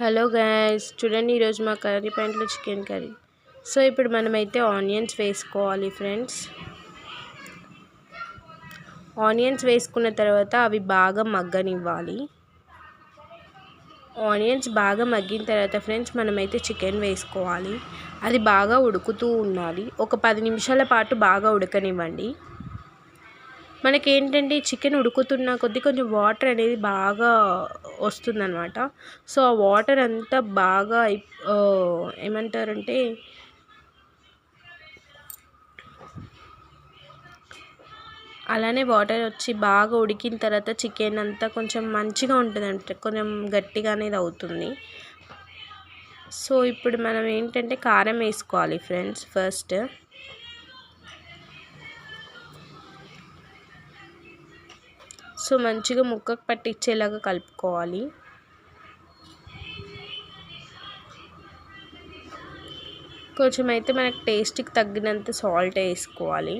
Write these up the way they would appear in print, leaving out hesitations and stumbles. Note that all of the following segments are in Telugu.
హలో గైస్, చూడండి ఈరోజు మా కర్రీ పాయింట్లో చికెన్ కర్రీ. సో ఇప్పుడు మనమైతే ఆనియన్స్ వేసుకోవాలి ఫ్రెండ్స్. ఆనియన్స్ వేసుకున్న తర్వాత అవి బాగా మగ్గనివ్వాలి. ఆనియన్స్ బాగా మగ్గిన తర్వాత ఫ్రెండ్స్ మనమైతే చికెన్ వేసుకోవాలి. అది బాగా ఉడుకుతూ ఉండాలి. ఒక 10 నిమిషాల పాటు బాగా ఉడకనివ్వండి. మనకేంటంటే చికెన్ ఉడుకుతున్న కొద్దీ కొంచెం వాటర్ అనేది బాగా వస్తుందన్నమాట. సో ఆ వాటర్ అంతా బాగా ఏమంటారంటే అలానే వాటర్ వచ్చి బాగా ఉడికిన తర్వాత చికెన్ అంతా కొంచెం మంచిగా ఉంటుందంటే కొంచెం గట్టిగా అనేది అవుతుంది. సో ఇప్పుడు మనం ఏంటంటే కారం వేసుకోవాలి ఫ్రెండ్స్. ఫస్ట్ సో మంచిగా ముక్కకు పట్టించేలాగా కలుపుకోవాలి. కొంచెం అయితే మనకు టేస్ట్కి తగ్గినంత సాల్ట్ వేసుకోవాలి.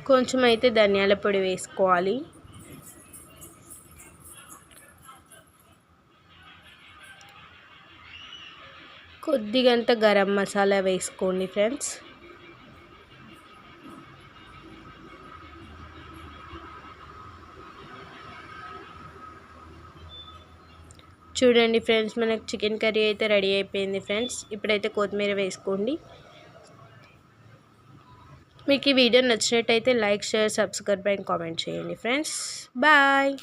కొంచెం అయితే ధనియాల పొడి వేసుకోవాలి. కొద్దిగంత గరం మసాలా వేసుకోండి ఫ్రెండ్స్. చూడండి ఫ్రెండ్స్, మనకు చికెన్ కర్రీ అయితే రెడీ అయిపోయింది ఫ్రెండ్స్. ఇప్పుడైతే కొత్తిమీర వేసుకోండి. మీకు ఈ వీడియో నచ్చినట్టయితే like, share, subscribe and comment చేయండి ఫ్రెండ్స్. బాయ్.